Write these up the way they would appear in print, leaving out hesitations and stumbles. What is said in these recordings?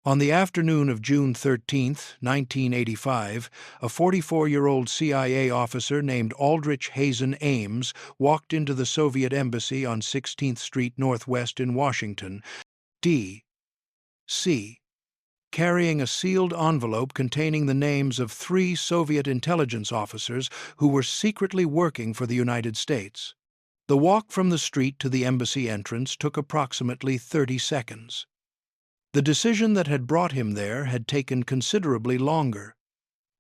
On the afternoon of June 13, 1985, a 44-year-old CIA officer named Aldrich Ames walked into the Soviet embassy on 16th Street Northwest in Washington, D.C., carrying a sealed envelope containing the names of 3 Soviet intelligence officers who were secretly working for the United States. The walk from the street to the embassy entrance took approximately 30 seconds. The decision that had brought him there had taken considerably longer,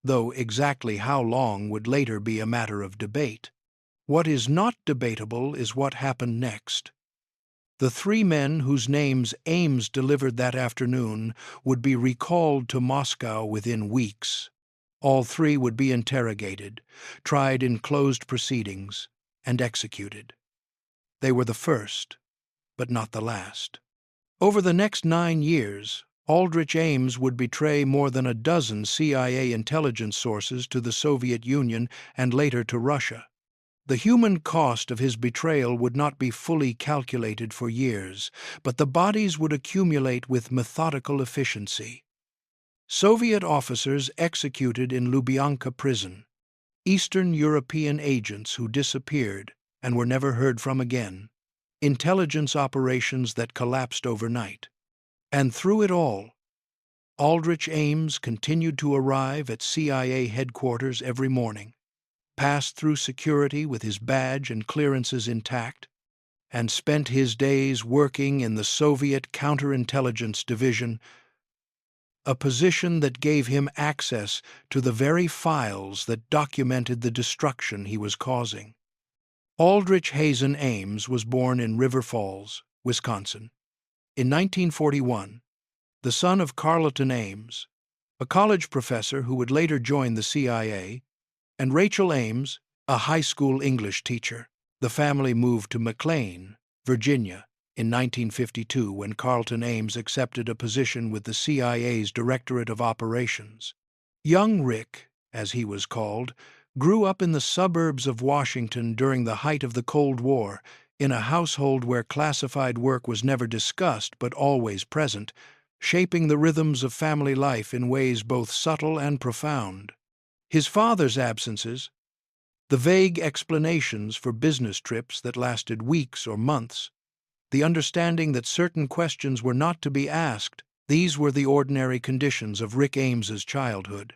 though exactly how long would later be a matter of debate. What is not debatable is what happened next. The 3 men whose names Ames delivered that afternoon would be recalled to Moscow within weeks. All 3 would be interrogated, tried in closed proceedings, and executed. They were the first, but not the last. Over the next 9 years, Aldrich Ames would betray more than a dozen CIA intelligence sources to the Soviet Union and later to Russia. The human cost of his betrayal would not be fully calculated for years, but the bodies would accumulate with methodical efficiency. Soviet officers executed in Lubyanka prison, Eastern European agents who disappeared and were never heard from again, intelligence operations that collapsed overnight. And through it all, Aldrich Ames continued to arrive at CIA headquarters every morning, passed through security with his badge and clearances intact, and spent his days working in the Soviet Counterintelligence Division, a position that gave him access to the very files that documented the destruction he was causing. Aldrich Ames was born in River Falls, Wisconsin, in 1941, the son of Carleton Ames, a college professor who would later join the CIA, and Rachel Ames, a high school English teacher. The family moved to McLean, Virginia, in 1952 when Carleton Ames accepted a position with the CIA's Directorate of Operations. Young Rick, as he was called, grew up in the suburbs of Washington during the height of the Cold War, in a household where classified work was never discussed but always present, shaping the rhythms of family life in ways both subtle and profound. His father's absences, the vague explanations for business trips that lasted weeks or months, the understanding that certain questions were not to be asked, these were the ordinary conditions of Rick Ames's childhood.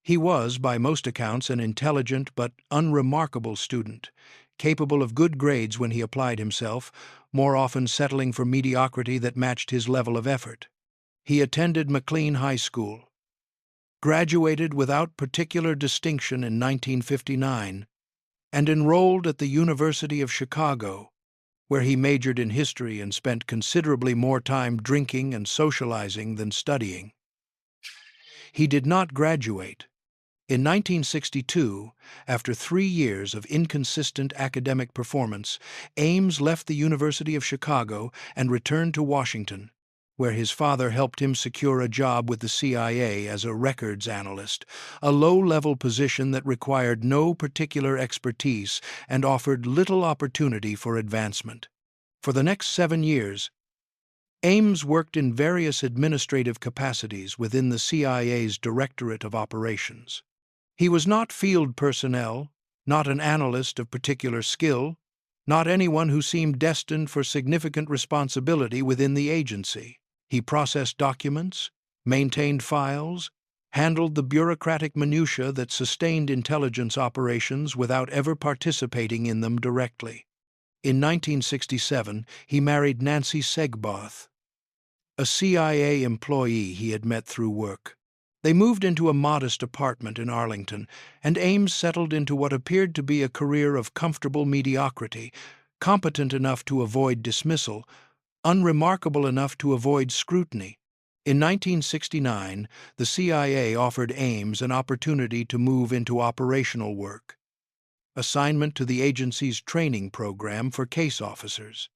He was, by most accounts, an intelligent but unremarkable student, capable of good grades when he applied himself, more often settling for mediocrity that matched his level of effort. He attended McLean High School, graduated without particular distinction in 1959, and enrolled at the University of Chicago, where he majored in history and spent considerably more time drinking and socializing than studying. He did not graduate. In 1962, after 3 years of inconsistent academic performance, Ames left the University of Chicago and returned to Washington, where his father helped him secure a job with the CIA as a records analyst, a low-level position that required no particular expertise and offered little opportunity for advancement. For the next 7 years, Ames worked in various administrative capacities within the CIA's Directorate of Operations. He was not field personnel, not an analyst of particular skill, not anyone who seemed destined for significant responsibility within the agency. He processed documents, maintained files, handled the bureaucratic minutiae that sustained intelligence operations without ever participating in them directly. In 1967, he married Nancy Segbarth, a CIA employee he had met through work. They moved into a modest apartment in Arlington, and Ames settled into what appeared to be a career of comfortable mediocrity, competent enough to avoid dismissal, unremarkable enough to avoid scrutiny. In 1969, the CIA offered Ames an opportunity to move into operational work, assignment to the agency's training program for case officers.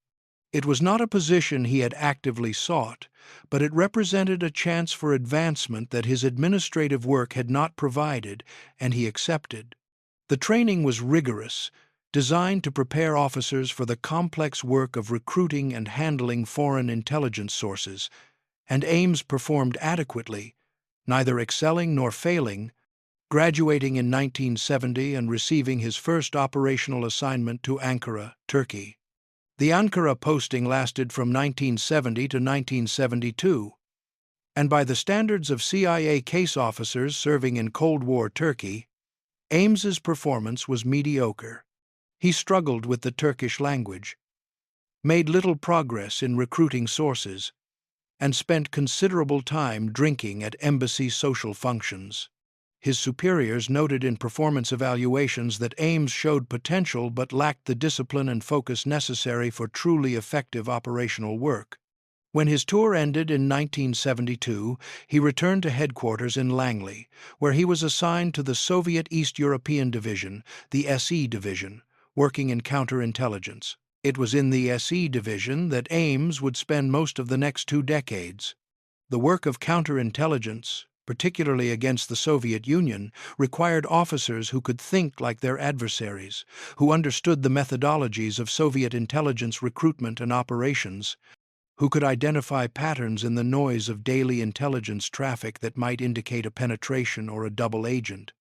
It was not a position he had actively sought, but it represented a chance for advancement that his administrative work had not provided, and he accepted. The training was rigorous, designed to prepare officers for the complex work of recruiting and handling foreign intelligence sources, and Ames performed adequately, neither excelling nor failing, graduating in 1970 and receiving his first operational assignment to Ankara, Turkey. The Ankara posting lasted from 1970 to 1972, and by the standards of CIA case officers serving in Cold War Turkey, Ames's performance was mediocre. He struggled with the Turkish language, made little progress in recruiting sources, and spent considerable time drinking at embassy social functions. His superiors noted in performance evaluations that Ames showed potential but lacked the discipline and focus necessary for truly effective operational work. When his tour ended in 1972, he returned to headquarters in Langley, where he was assigned to the Soviet East European Division, the SE Division, working in counterintelligence. It was in the SE Division that Ames would spend most of the next 2 decades. The work of counterintelligence, particularly against the Soviet Union, required officers who could think like their adversaries, who understood the methodologies of Soviet intelligence recruitment and operations, who could identify patterns in the noise of daily intelligence traffic that might indicate a penetration or a double agent.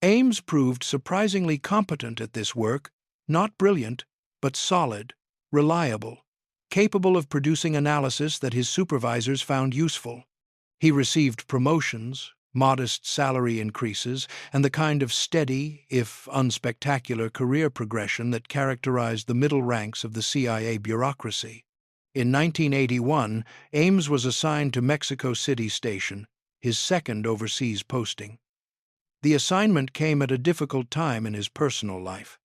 Ames proved surprisingly competent at this work, not brilliant, but solid, reliable, capable of producing analysis that his supervisors found useful. He received promotions, modest salary increases, and the kind of steady, if unspectacular, career progression that characterized the middle ranks of the CIA bureaucracy. In 1981, Ames was assigned to Mexico City Station, his second overseas posting. The assignment came at a difficult time in his personal life.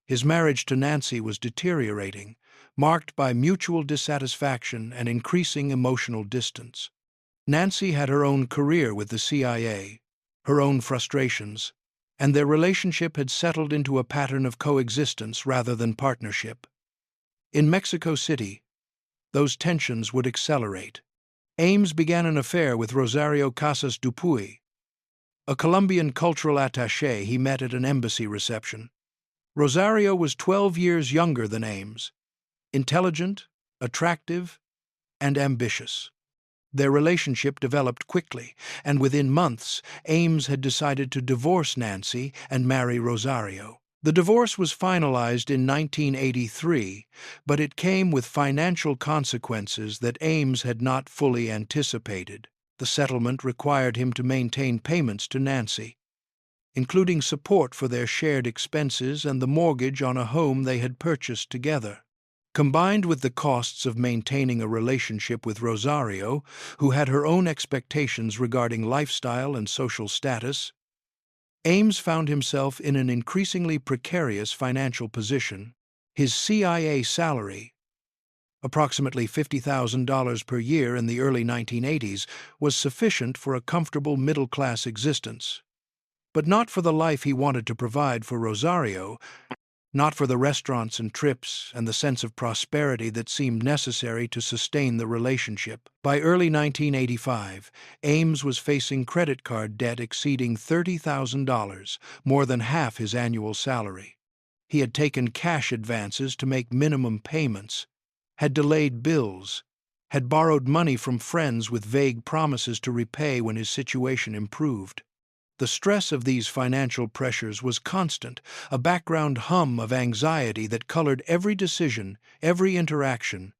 His marriage to Nancy was deteriorating, marked by mutual dissatisfaction and increasing emotional distance. Nancy had her own career with the CIA, her own frustrations, and their relationship had settled into a pattern of coexistence rather than partnership. In Mexico City, those tensions would accelerate. Ames began an affair with Rosario Casas Dupuy, a Colombian cultural attaché he met at an embassy reception. Rosario was 12 years younger than Ames, intelligent, attractive, and ambitious. Their relationship developed quickly, and within months, Ames had decided to divorce Nancy and marry Rosario. The divorce was finalized in 1983, but it came with financial consequences that Ames had not fully anticipated. The settlement required him to maintain payments to Nancy, including support for their shared expenses and the mortgage on a home they had purchased together. Combined with the costs of maintaining a relationship with Rosario, who had her own expectations regarding lifestyle and social status, Ames found himself in an increasingly precarious financial position. His CIA salary, approximately $50,000 per year in the early 1980s, was sufficient for a comfortable middle-class existence, but not for the life he wanted to provide for Rosario, not for the restaurants and trips and the sense of prosperity that seemed necessary to sustain the relationship. By early 1985, Ames was facing credit card debt exceeding $30,000, more than half his annual salary. He had taken cash advances to make minimum payments, had delayed bills, had borrowed money from friends with vague promises to repay when his situation improved. The stress of these financial pressures was constant, a background hum of anxiety that colored every decision, every interaction,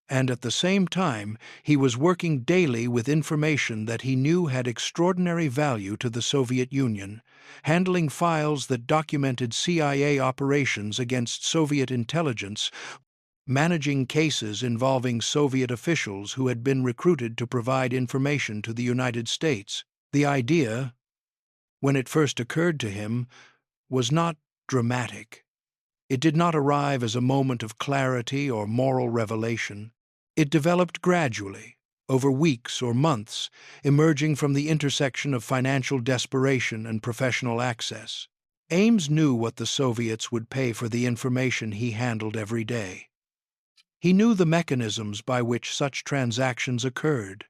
and at the same time he was working daily with information that he knew had extraordinary value to the Soviet Union, handling files that documented CIA operations against Soviet intelligence, managing cases involving Soviet officials who had been recruited to provide information to the United States. The idea, when it first occurred to him, was not dramatic. It did not arrive as a moment of clarity or moral revelation. It developed gradually, over weeks or months, emerging from the intersection of financial desperation and professional access. Ames knew what the Soviets would pay for the information he handled every day. He knew the mechanisms by which such transactions occurred,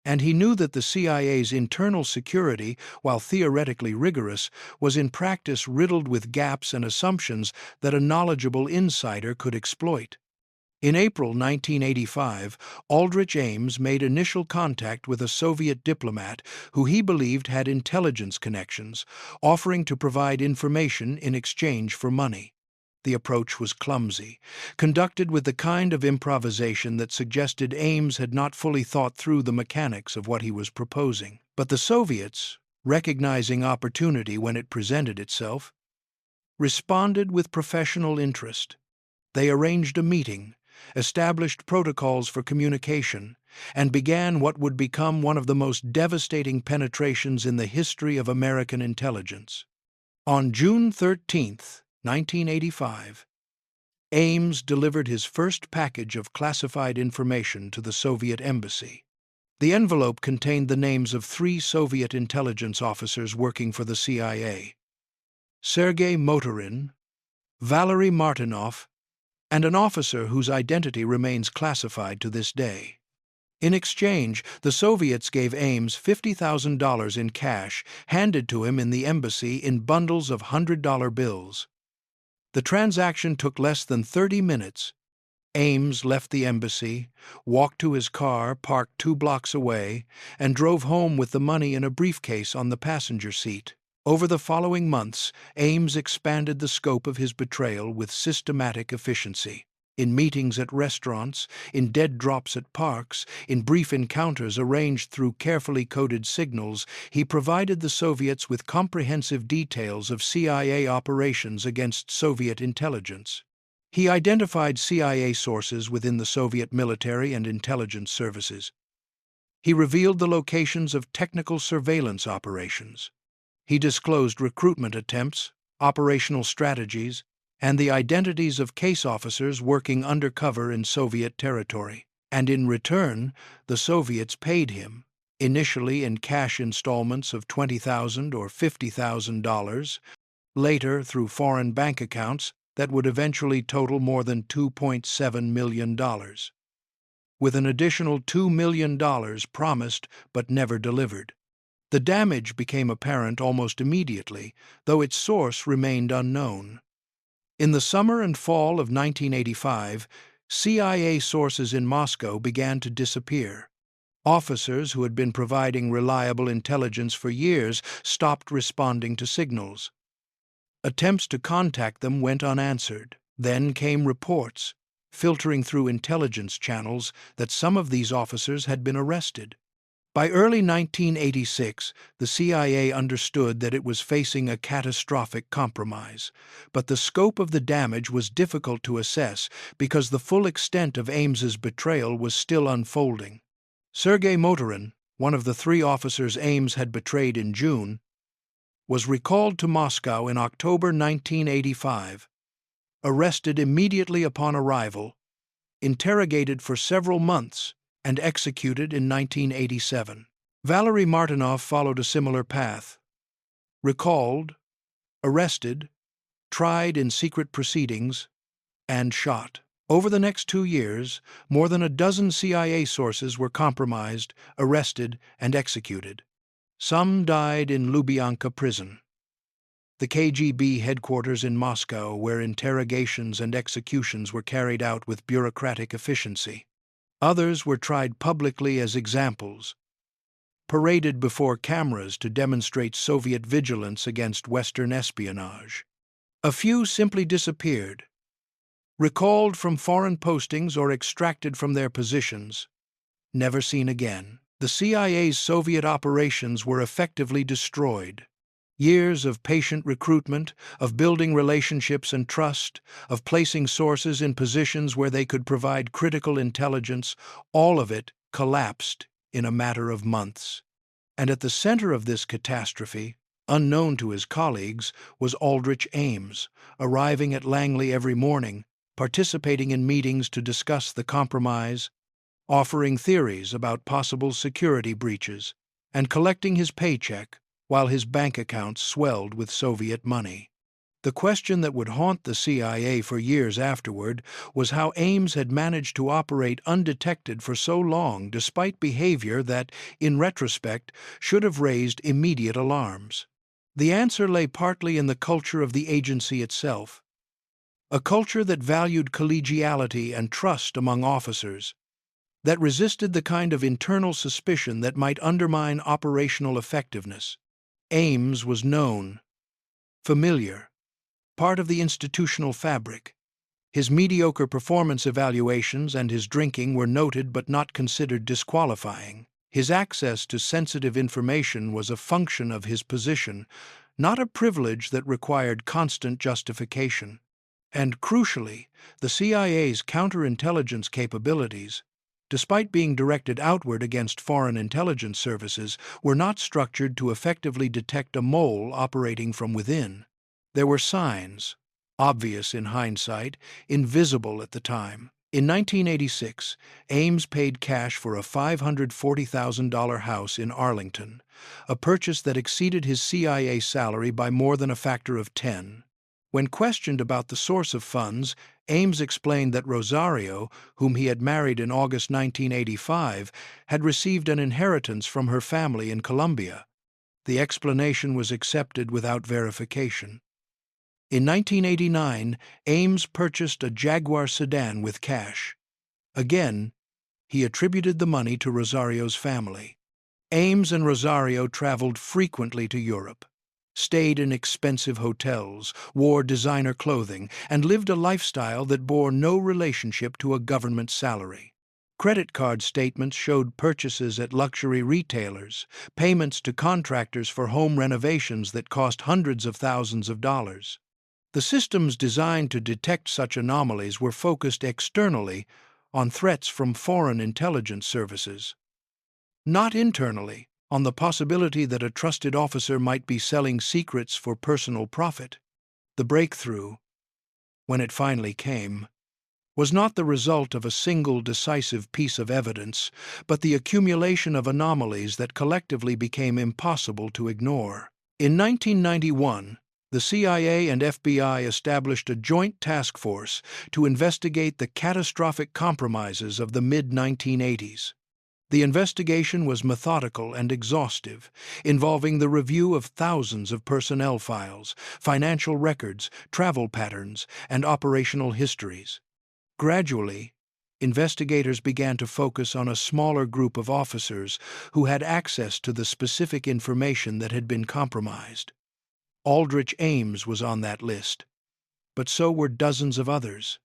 and he knew that the CIA's internal security, while theoretically rigorous, was in practice riddled with gaps and assumptions that a knowledgeable insider could exploit. In April 1985, Aldrich Ames made initial contact with a Soviet diplomat who he believed had intelligence connections, offering to provide information in exchange for money. The approach was clumsy, conducted with the kind of improvisation that suggested Ames had not fully thought through the mechanics of what he was proposing. But the Soviets, recognizing opportunity when it presented itself, responded with professional interest. They arranged a meeting, established protocols for communication, and began what would become one of the most devastating penetrations in the history of American intelligence. On June 13, 1985, Ames delivered his first package of classified information to the Soviet embassy. The envelope contained the names of 3 Soviet intelligence officers working for the CIA: Sergei Motorin, Valery Martinov, and an officer whose identity remains classified to this day. In exchange, the Soviets gave Ames $50,000 in cash, handed to him in the embassy in bundles of $100 bills. The transaction took less than 30 minutes. Ames left the embassy, walked to his car parked 2 blocks away, and drove home with the money in a briefcase on the passenger seat. Over the following months, Ames expanded the scope of his betrayal with systematic efficiency. In meetings at restaurants, in dead drops at parks, in brief encounters arranged through carefully coded signals, he provided the Soviets with comprehensive details of CIA operations against Soviet intelligence. He identified CIA sources within the Soviet military and intelligence services. He revealed the locations of technical surveillance operations. He disclosed recruitment attempts, operational strategies, and the identities of case officers working undercover in Soviet territory. And in return, the Soviets paid him, initially in cash installments of $20,000 or $50,000, later through foreign bank accounts that would eventually total more than $2.7 million, with an additional $2 million promised but never delivered. The damage became apparent almost immediately, though its source remained unknown. In the summer and fall of 1985, CIA sources in Moscow began to disappear. Officers who had been providing reliable intelligence for years stopped responding to signals. Attempts to contact them went unanswered. Then came reports, filtering through intelligence channels, that some of these officers had been arrested. By early 1986, the CIA understood that it was facing a catastrophic compromise, but the scope of the damage was difficult to assess because the full extent of Ames's betrayal was still unfolding. Sergei Motorin, one of the 3 officers Ames had betrayed in June, was recalled to Moscow in October 1985, arrested immediately upon arrival, interrogated for several months, and executed in 1987. Valery Martinov followed a similar path. Recalled, arrested, tried in secret proceedings, and shot. Over the next 2 years, more than a dozen CIA sources were compromised, arrested, and executed. Some died in Lubyanka prison, the KGB headquarters in Moscow, where interrogations and executions were carried out with bureaucratic efficiency. Others were tried publicly as examples, paraded before cameras to demonstrate Soviet vigilance against Western espionage. A few simply disappeared, recalled from foreign postings or extracted from their positions, never seen again. The CIA's Soviet operations were effectively destroyed. Years of patient recruitment, of building relationships and trust, of placing sources in positions where they could provide critical intelligence, all of it collapsed in a matter of months. And at the center of this catastrophe, unknown to his colleagues, was Aldrich Ames, arriving at Langley every morning, participating in meetings to discuss the compromise, offering theories about possible security breaches, and collecting his paycheck while his bank accounts swelled with Soviet money. The question that would haunt the CIA for years afterward was how Ames had managed to operate undetected for so long despite behavior that, in retrospect, should have raised immediate alarms. The answer lay partly in the culture of the agency itself. A culture that valued collegiality and trust among officers, that resisted the kind of internal suspicion that might undermine operational effectiveness. Ames was known, familiar, part of the institutional fabric. His mediocre performance evaluations and his drinking were noted but not considered disqualifying. His access to sensitive information was a function of his position, not a privilege that required constant justification. And crucially, the CIA's counterintelligence capabilities, despite being directed outward against foreign intelligence services, were not structured to effectively detect a mole operating from within. There were signs, obvious in hindsight, invisible at the time. In 1986, Ames paid cash for a $540,000 house in Arlington, a purchase that exceeded his CIA salary by more than a factor of 10. When questioned about the source of funds, Ames explained that Rosario, whom he had married in August 1985, had received an inheritance from her family in Colombia. The explanation was accepted without verification. In 1989, Ames purchased a Jaguar sedan with cash. Again, he attributed the money to Rosario's family. Ames and Rosario traveled frequently to Europe, stayed in expensive hotels, wore designer clothing, and lived a lifestyle that bore no relationship to a government salary. Credit card statements showed purchases at luxury retailers, payments to contractors for home renovations that cost hundreds of thousands of dollars. The systems designed to detect such anomalies were focused externally on threats from foreign intelligence services, not internally on the possibility that a trusted officer might be selling secrets for personal profit. The breakthrough, when it finally came, was not the result of a single decisive piece of evidence, but the accumulation of anomalies that collectively became impossible to ignore. In 1991, the CIA and FBI established a joint task force to investigate the catastrophic compromises of the mid-1980s. The investigation was methodical and exhaustive, involving the review of thousands of personnel files, financial records, travel patterns, and operational histories. Gradually, investigators began to focus on a smaller group of officers who had access to the specific information that had been compromised. Aldrich Ames was on that list, but so were dozens of others.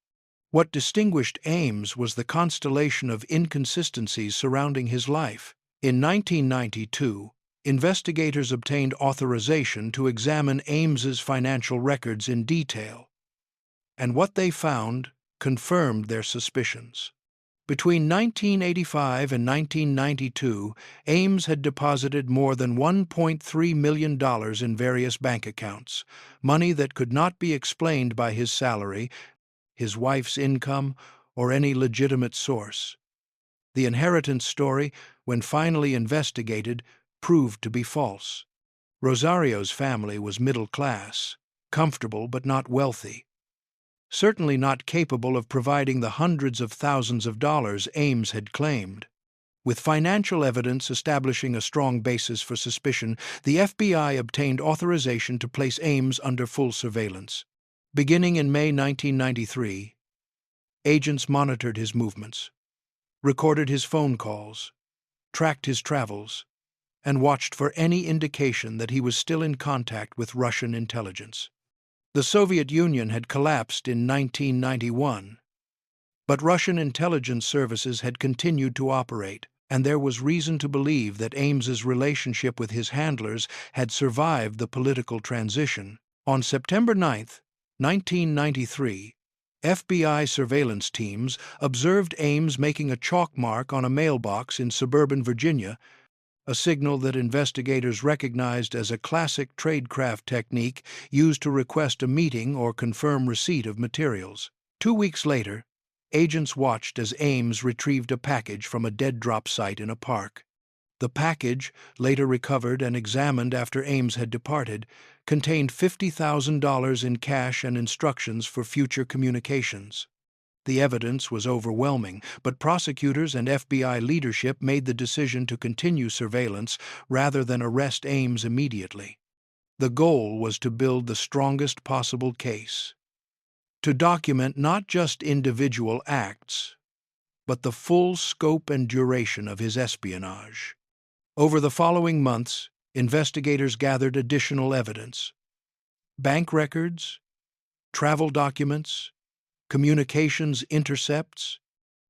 What distinguished Ames was the constellation of inconsistencies surrounding his life. In 1992, investigators obtained authorization to examine Ames's financial records in detail, and what they found confirmed their suspicions. Between 1985 and 1992, Ames had deposited more than $1.3 million in various bank accounts, money that could not be explained by his salary, his wife's income, or any legitimate source. The inheritance story, when finally investigated, proved to be false. Rosario's family was middle class, comfortable but not wealthy, certainly not capable of providing the hundreds of thousands of dollars Ames had claimed. With financial evidence establishing a strong basis for suspicion, the FBI obtained authorization to place Ames under full surveillance. Beginning in May 1993, agents monitored his movements, recorded his phone calls, tracked his travels, and watched for any indication that he was still in contact with Russian intelligence. The Soviet Union had collapsed in 1991, but Russian intelligence services had continued to operate, and there was reason to believe that Ames's relationship with his handlers had survived the political transition. On September 9, 1993, FBI surveillance teams observed Ames making a chalk mark on a mailbox in suburban Virginia, a signal that investigators recognized as a classic tradecraft technique used to request a meeting or confirm receipt of materials. 2 weeks later, agents watched as Ames retrieved a package from a dead drop site in a park. The package, later recovered and examined after Ames had departed, contained $50,000 in cash and instructions for future communications. The evidence was overwhelming, but prosecutors and FBI leadership made the decision to continue surveillance rather than arrest Ames immediately. The goal was to build the strongest possible case. to document not just individual acts, but the full scope and duration of his espionage. Over the following months, investigators gathered additional evidence: bank records, travel documents, communications intercepts,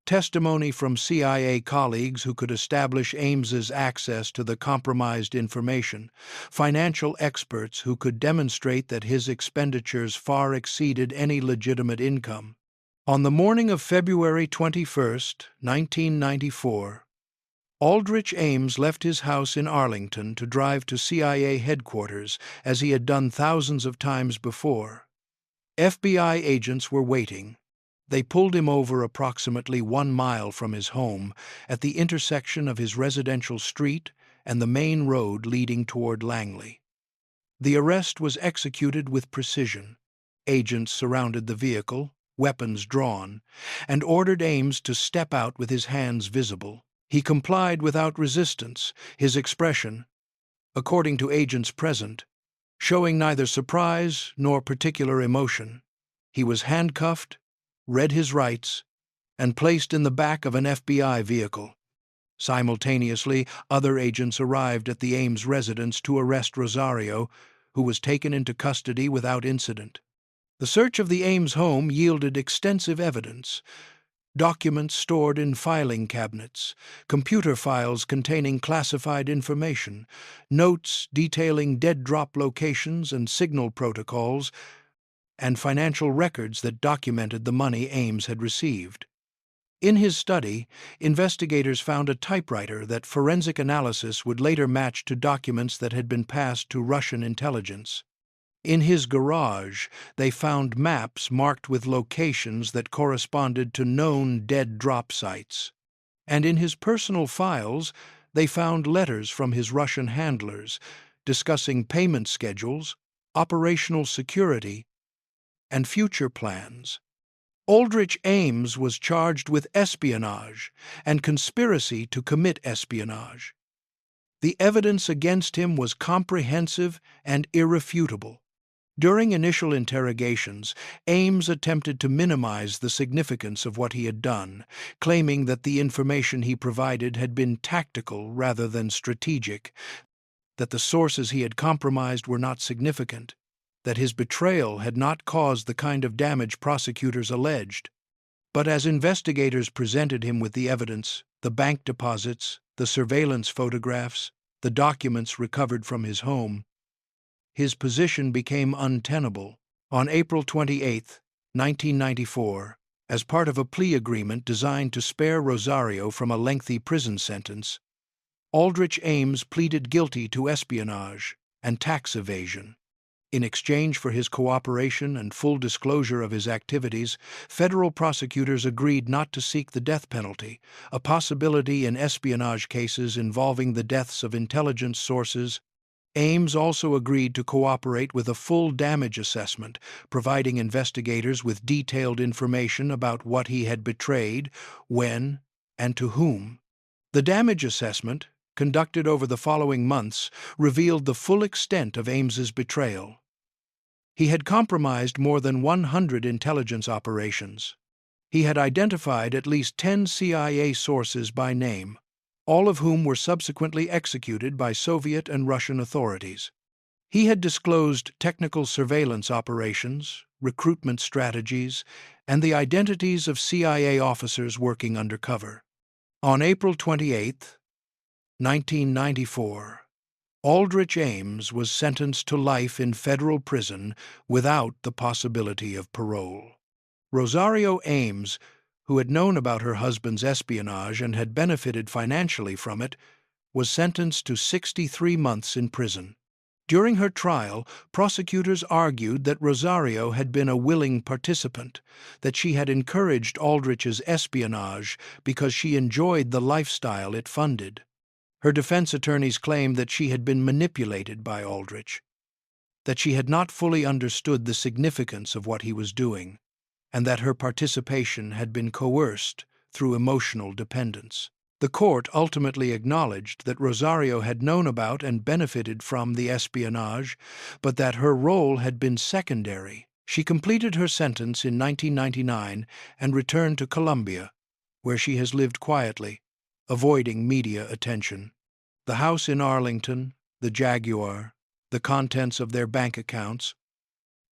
testimony from CIA colleagues who could establish Ames's access to the compromised information, financial experts who could demonstrate that his expenditures far exceeded any legitimate income. On the morning of February 21, 1994, Aldrich Ames left his house in Arlington to drive to CIA headquarters, as he had done thousands of times before. FBI agents were waiting. They pulled him over approximately 1 mile from his home, at the intersection of his residential street and the main road leading toward Langley. The arrest was executed with precision. Agents surrounded the vehicle, weapons drawn, and ordered Ames to step out with his hands visible. He complied without resistance, his expression, according to agents present, showing neither surprise nor particular emotion. He was handcuffed, read his rights, and placed in the back of an FBI vehicle. Simultaneously, other agents arrived at the Ames residence to arrest Rosario, who was taken into custody without incident. The search of the Ames home yielded extensive evidence: documents stored in filing cabinets, computer files containing classified information, notes detailing dead-drop locations and signal protocols, and financial records that documented the money Ames had received. In his study, investigators found a typewriter that forensic analysis would later match to documents that had been passed to Russian intelligence. In his garage, they found maps marked with locations that corresponded to known dead drop sites. And in his personal files, they found letters from his Russian handlers discussing payment schedules, operational security, and future plans. Aldrich Ames was charged with espionage and conspiracy to commit espionage. The evidence against him was comprehensive and irrefutable. During initial interrogations, Ames attempted to minimize the significance of what he had done, claiming that the information he provided had been tactical rather than strategic, that the sources he had compromised were not significant, that his betrayal had not caused the kind of damage prosecutors alleged. But as investigators presented him with the evidence, the bank deposits, the surveillance photographs, the documents recovered from his home, his position became untenable. On April 28, 1994, as part of a plea agreement designed to spare Rosario from a lengthy prison sentence, Aldrich Ames pleaded guilty to espionage and tax evasion. In exchange for his cooperation and full disclosure of his activities, federal prosecutors agreed not to seek the death penalty, a possibility in espionage cases involving the deaths of intelligence sources. Ames also agreed to cooperate with a full damage assessment, providing investigators with detailed information about what he had betrayed, when, and to whom. The damage assessment, conducted over the following months, revealed the full extent of Ames's betrayal. He had compromised more than 100 intelligence operations. He had identified at least 10 CIA sources by name, all of whom were subsequently executed by Soviet and Russian authorities. He had disclosed technical surveillance operations, recruitment strategies, and the identities of CIA officers working undercover. On April 28, 1994, Aldrich Ames was sentenced to life in federal prison without the possibility of parole. Rosario Ames, who had known about her husband's espionage and had benefited financially from it, was sentenced to 63 months in prison. During her trial, prosecutors argued that Rosario had been a willing participant, that she had encouraged Aldrich's espionage because she enjoyed the lifestyle it funded. Her defense attorneys claimed that she had been manipulated by Aldrich, that she had not fully understood the significance of what he was doing, and that her participation had been coerced through emotional dependence. The court ultimately acknowledged that Rosario had known about and benefited from the espionage, but that her role had been secondary. She completed her sentence in 1999 and returned to Colombia, where she has lived quietly, avoiding media attention. The house in Arlington, the Jaguar, the contents of their bank accounts,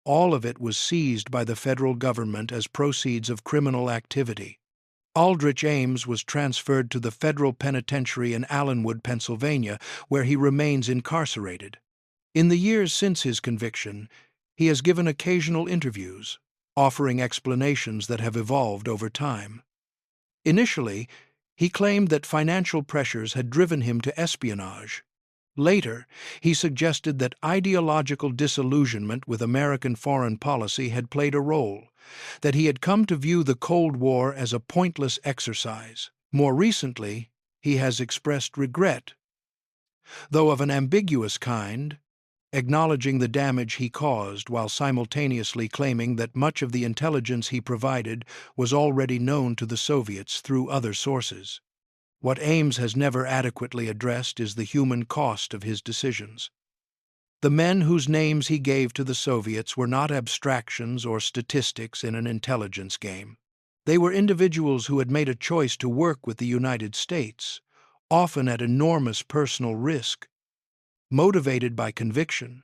all of it was seized by the federal government as proceeds of criminal activity. Aldrich Ames was transferred to the federal penitentiary in Allenwood, Pennsylvania, where he remains incarcerated. In the years since his conviction, he has given occasional interviews, offering explanations that have evolved over time. Initially, he claimed that financial pressures had driven him to espionage. Later, he suggested that ideological disillusionment with American foreign policy had played a role, that he had come to view the Cold War as a pointless exercise. More recently, he has expressed regret, though of an ambiguous kind, acknowledging the damage he caused while simultaneously claiming that much of the intelligence he provided was already known to the Soviets through other sources. What Ames has never adequately addressed is the human cost of his decisions. The men whose names he gave to the Soviets were not abstractions or statistics in an intelligence game. They were individuals who had made a choice to work with the United States, often at enormous personal risk, motivated by conviction,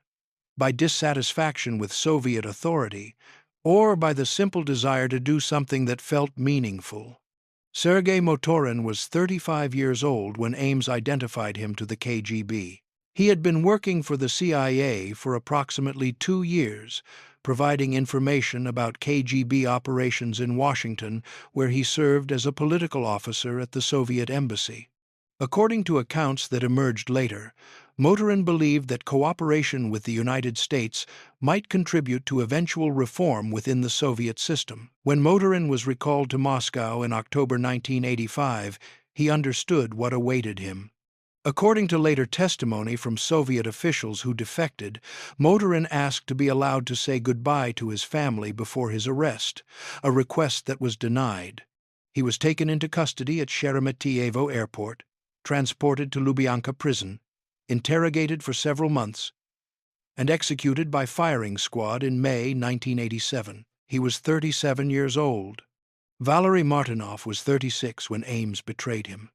by dissatisfaction with Soviet authority, or by the simple desire to do something that felt meaningful. Sergei Motorin was 35 years old when Ames identified him to the KGB. He had been working for the CIA for approximately 2 years, providing information about KGB operations in Washington, where he served as a political officer at the Soviet embassy. According to accounts that emerged later, Motorin believed that cooperation with the United States might contribute to eventual reform within the Soviet system. When Motorin was recalled to Moscow in October 1985, he understood what awaited him. According to later testimony from Soviet officials who defected, Motorin asked to be allowed to say goodbye to his family before his arrest, a request that was denied. He was taken into custody at Sheremetyevo Airport, transported to Lubyanka prison, interrogated for several months, and executed by firing squad in May 1987. He was 37 years old. Valery Martinov was 36 when Ames betrayed him.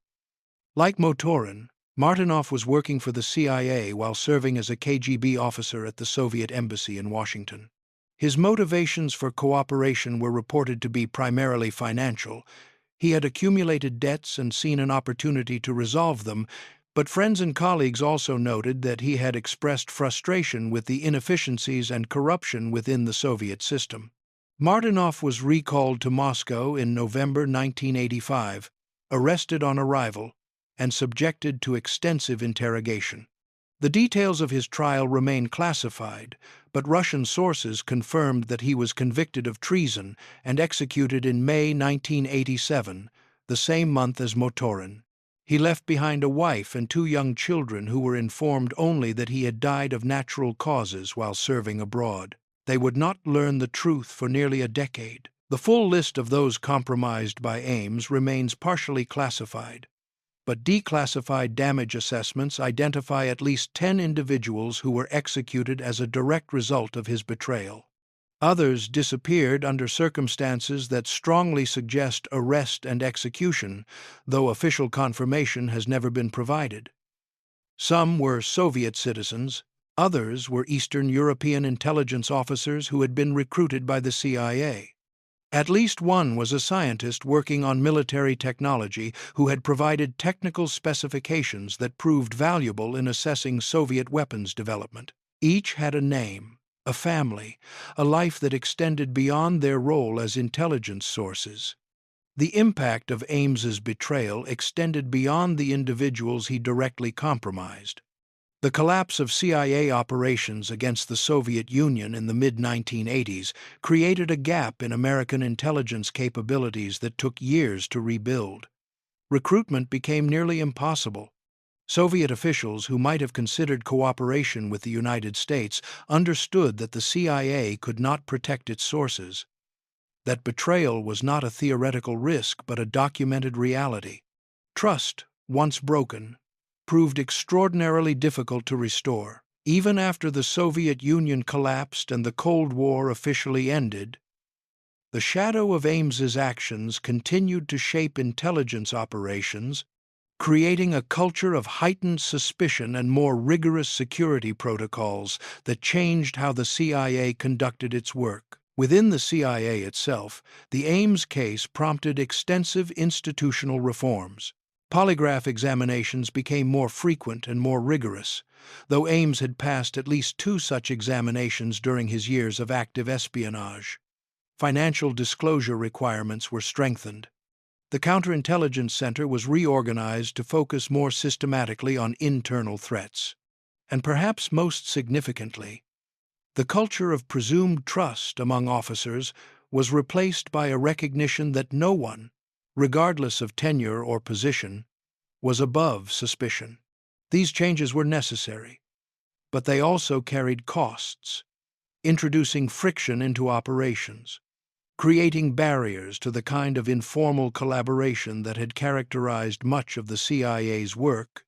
Like Motorin, Martinov was working for the CIA while serving as a KGB officer at the Soviet embassy in Washington. His motivations for cooperation were reported to be primarily financial. He had accumulated debts and seen an opportunity to resolve them, but friends and colleagues also noted that he had expressed frustration with the inefficiencies and corruption within the Soviet system. Martinov was recalled to Moscow in November 1985, arrested on arrival, and subjected to extensive interrogation. The details of his trial remain classified, but Russian sources confirmed that he was convicted of treason and executed in May 1987, the same month as Motorin. He left behind a wife and 2 young children who were informed only that he had died of natural causes while serving abroad. They would not learn the truth for nearly a decade. The full list of those compromised by Ames remains partially classified, but declassified damage assessments identify at least 10 individuals who were executed as a direct result of his betrayal. Others disappeared under circumstances that strongly suggest arrest and execution, though official confirmation has never been provided. Some were Soviet citizens, others were Eastern European intelligence officers who had been recruited by the CIA. At least one was a scientist working on military technology who had provided technical specifications that proved valuable in assessing Soviet weapons development. Each had a name, a family, a life that extended beyond their role as intelligence sources. The impact of Ames's betrayal extended beyond the individuals he directly compromised. The collapse of CIA operations against the Soviet Union in the mid-1980s created a gap in American intelligence capabilities that took years to rebuild. Recruitment became nearly impossible. Soviet officials who might have considered cooperation with the United States understood that the CIA could not protect its sources, that betrayal was not a theoretical risk but a documented reality. Trust, once broken, proved extraordinarily difficult to restore. Even after the Soviet Union collapsed and the Cold War officially ended, the shadow of Ames's actions continued to shape intelligence operations, creating a culture of heightened suspicion and more rigorous security protocols that changed how the CIA conducted its work. Within the CIA itself, the Ames case prompted extensive institutional reforms. Polygraph examinations became more frequent and more rigorous, though Ames had passed at least 2 such examinations during his years of active espionage. Financial disclosure requirements were strengthened. The Counterintelligence Center was reorganized to focus more systematically on internal threats. And perhaps most significantly, the culture of presumed trust among officers was replaced by a recognition that no one, regardless of tenure or position, was above suspicion. These changes were necessary, but they also carried costs, introducing friction into operations, creating barriers to the kind of informal collaboration that had characterized much of the CIA's work,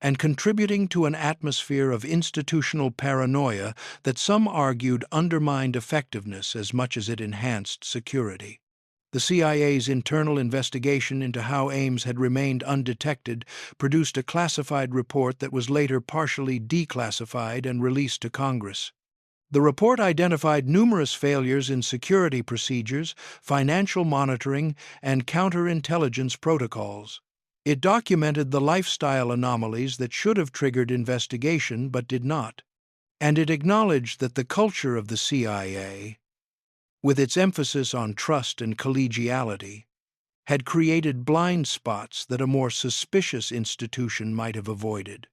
and contributing to an atmosphere of institutional paranoia that some argued undermined effectiveness as much as it enhanced security. The CIA's internal investigation into how Ames had remained undetected produced a classified report that was later partially declassified and released to Congress. The report identified numerous failures in security procedures, financial monitoring, and counterintelligence protocols. It documented the lifestyle anomalies that should have triggered investigation but did not, and it acknowledged that the culture of the CIA, with its emphasis on trust and collegiality, had created blind spots that a more suspicious institution might have avoided.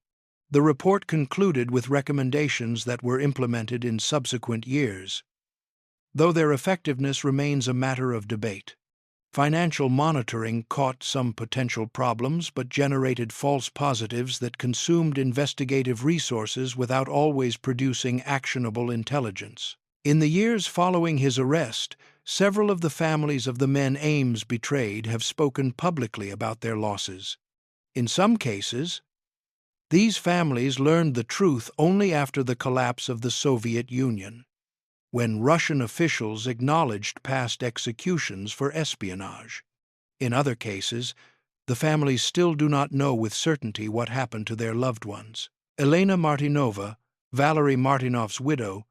The report concluded with recommendations that were implemented in subsequent years, though their effectiveness remains a matter of debate. Financial monitoring caught some potential problems but generated false positives that consumed investigative resources without always producing actionable intelligence. In the years following his arrest, several of the families of the men Ames betrayed have spoken publicly about their losses. In some cases, these families learned the truth only after the collapse of the Soviet Union, when Russian officials acknowledged past executions for espionage. In other cases, the families still do not know with certainty what happened to their loved ones. Elena Martinova, Valery Martinov's widow,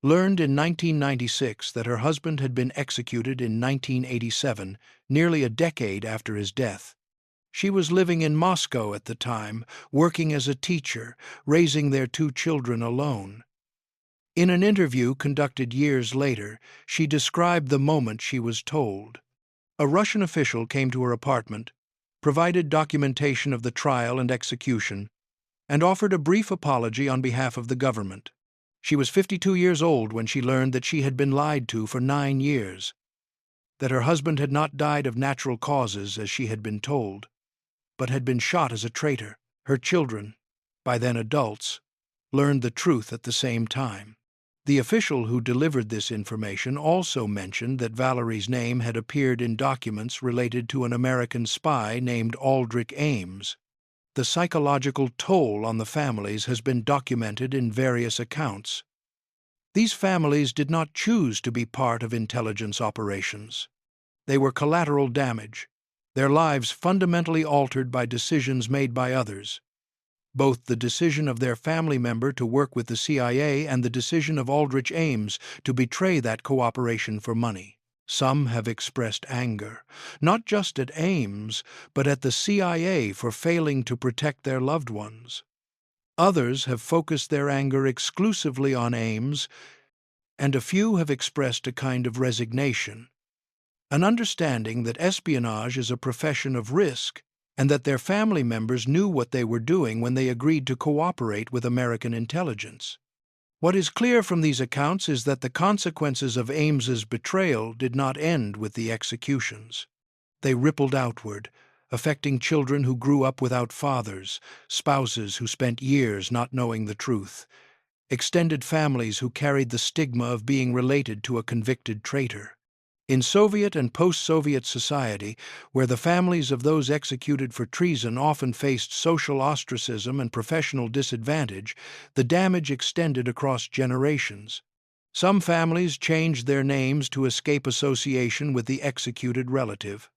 learned in 1996 that her husband had been executed in 1987, nearly a decade after his death. She was living in Moscow at the time, working as a teacher, raising their 2 children alone. In an interview conducted years later, she described the moment she was told. A Russian official came to her apartment, provided documentation of the trial and execution, and offered a brief apology on behalf of the government. She was 52 years old when she learned that she had been lied to for 9 years, that her husband had not died of natural causes as she had been told, but had been shot as a traitor. Her children, by then adults, learned the truth at the same time. The official who delivered this information also mentioned that Valerie's name had appeared in documents related to an American spy named Aldrich Ames. The psychological toll on the families has been documented in various accounts. These families did not choose to be part of intelligence operations. They were collateral damage, their lives fundamentally altered by decisions made by others. Both the decision of their family member to work with the CIA and the decision of Aldrich Ames to betray that cooperation for money. Some have expressed anger, not just at Ames, but at the CIA for failing to protect their loved ones. Others have focused their anger exclusively on Ames, and a few have expressed a kind of resignation, an understanding that espionage is a profession of risk and that their family members knew what they were doing when they agreed to cooperate with American intelligence. What is clear from these accounts is that the consequences of Ames's betrayal did not end with the executions. They rippled outward, affecting children who grew up without fathers, spouses who spent years not knowing the truth, extended families who carried the stigma of being related to a convicted traitor. In Soviet and post-Soviet society, where the families of those executed for treason often faced social ostracism and professional disadvantage, the damage extended across generations. Some families changed their names to escape association with the executed relative.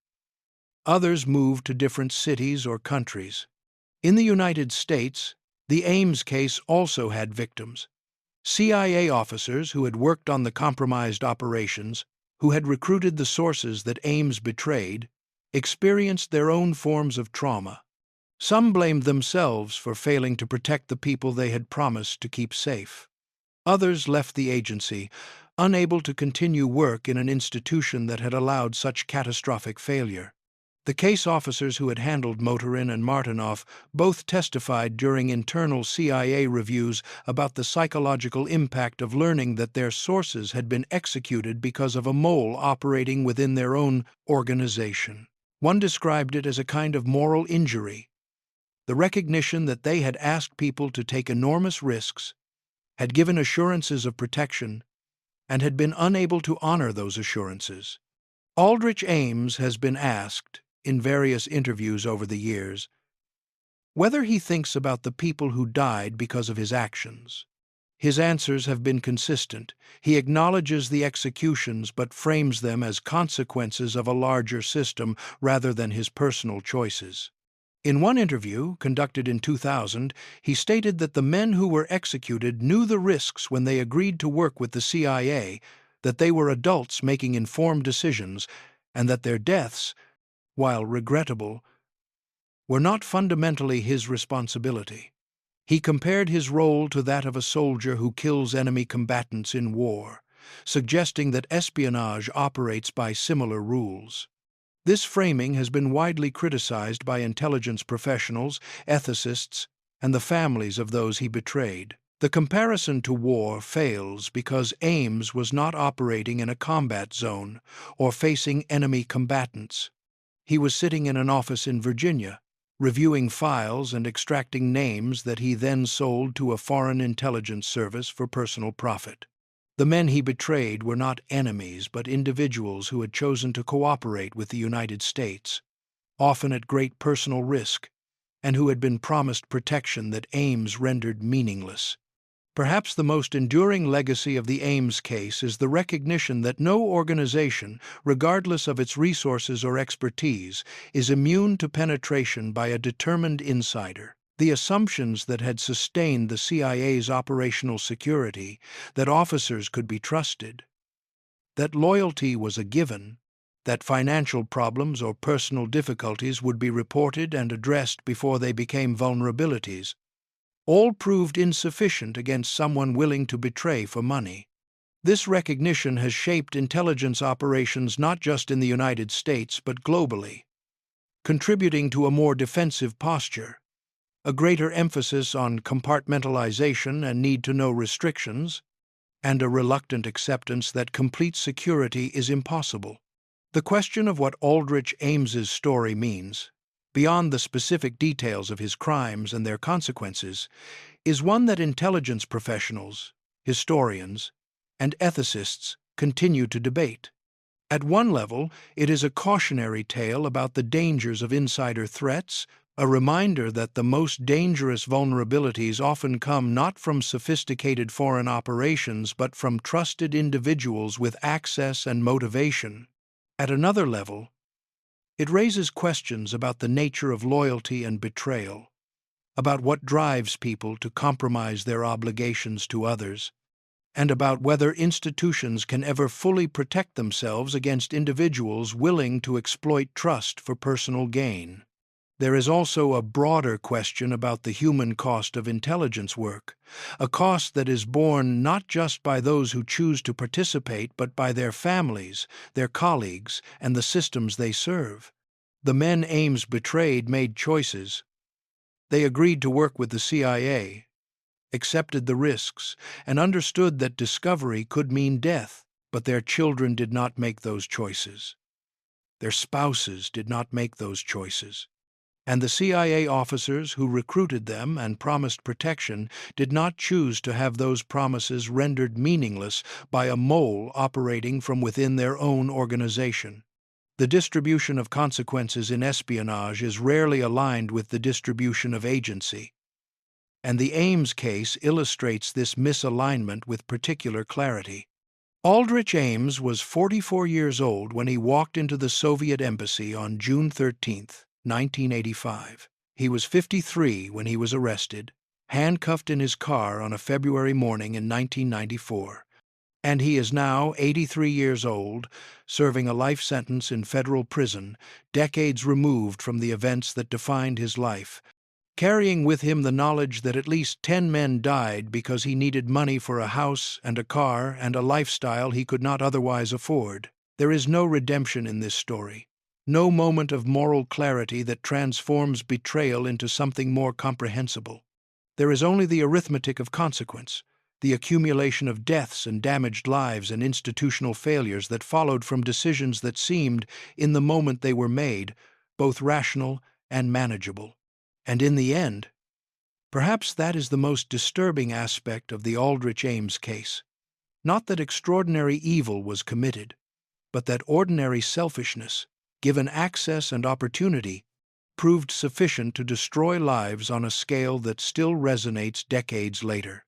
Others moved to different cities or countries. In the United States, the Ames case also had victims. CIA officers who had worked on the compromised operations, who had recruited the sources that Ames betrayed, experienced their own forms of trauma. Some blamed themselves for failing to protect the people they had promised to keep safe. Others left the agency, unable to continue work in an institution that had allowed such catastrophic failure. The case officers who had handled Motorin and Martinoff both testified during internal CIA reviews about the psychological impact of learning that their sources had been executed because of a mole operating within their own organization. One described it as a kind of moral injury. The recognition that they had asked people to take enormous risks, had given assurances of protection, and had been unable to honor those assurances. Aldrich Ames has been asked, in various interviews over the years, whether he thinks about the people who died because of his actions. His answers have been consistent. He acknowledges the executions but frames them as consequences of a larger system rather than his personal choices. In one interview, conducted in 2000, he stated that the men who were executed knew the risks when they agreed to work with the CIA, that they were adults making informed decisions, and that their deaths, while regrettable, were not fundamentally his responsibility. He compared his role to that of a soldier who kills enemy combatants in war, suggesting that espionage operates by similar rules. This framing has been widely criticized by intelligence professionals, ethicists, and the families of those he betrayed. The comparison to war fails because Ames was not operating in a combat zone or facing enemy combatants. He was sitting in an office in Virginia, reviewing files and extracting names that he then sold to a foreign intelligence service for personal profit. The men he betrayed were not enemies, but individuals who had chosen to cooperate with the United States, often at great personal risk, and who had been promised protection that Ames rendered meaningless. Perhaps the most enduring legacy of the Ames case is the recognition that no organization, regardless of its resources or expertise, is immune to penetration by a determined insider. The assumptions that had sustained the CIA's operational security, that officers could be trusted, that loyalty was a given, that financial problems or personal difficulties would be reported and addressed before they became vulnerabilities, all proved insufficient against someone willing to betray for money. This recognition has shaped intelligence operations not just in the United States but globally, contributing to a more defensive posture, a greater emphasis on compartmentalization and need-to-know restrictions, and a reluctant acceptance that complete security is impossible. The question of what Aldrich Ames's story means, beyond the specific details of his crimes and their consequences, is one that intelligence professionals, historians, and ethicists continue to debate. At one level, it is a cautionary tale about the dangers of insider threats, a reminder that the most dangerous vulnerabilities often come not from sophisticated foreign operations but from trusted individuals with access and motivation. At another level, it raises questions about the nature of loyalty and betrayal, about what drives people to compromise their obligations to others, and about whether institutions can ever fully protect themselves against individuals willing to exploit trust for personal gain. There is also a broader question about the human cost of intelligence work, a cost that is borne not just by those who choose to participate but by their families, their colleagues, and the systems they serve. The men Ames betrayed made choices. They agreed to work with the CIA, accepted the risks, and understood that discovery could mean death, but their children did not make those choices. Their spouses did not make those choices. And the CIA officers who recruited them and promised protection did not choose to have those promises rendered meaningless by a mole operating from within their own organization. The distribution of consequences in espionage is rarely aligned with the distribution of agency, and the Ames case illustrates this misalignment with particular clarity. Aldrich Ames was 44 years old when he walked into the Soviet embassy on June 13, 1985. He was 53 when he was arrested, handcuffed in his car on a February morning in 1994. And he is now 83 years old, serving a life sentence in federal prison, decades removed from the events that defined his life, carrying with him the knowledge that at least 10 men died because he needed money for a house and a car and a lifestyle he could not otherwise afford. There is no redemption in this story, no moment of moral clarity that transforms betrayal into something more comprehensible. There is only the arithmetic of consequence, the accumulation of deaths and damaged lives and institutional failures that followed from decisions that seemed, in the moment they were made, both rational and manageable. And in the end, perhaps that is the most disturbing aspect of the Aldrich Ames case. Not that extraordinary evil was committed, but that ordinary selfishness, given access and opportunity, proved sufficient to destroy lives on a scale that still resonates decades later.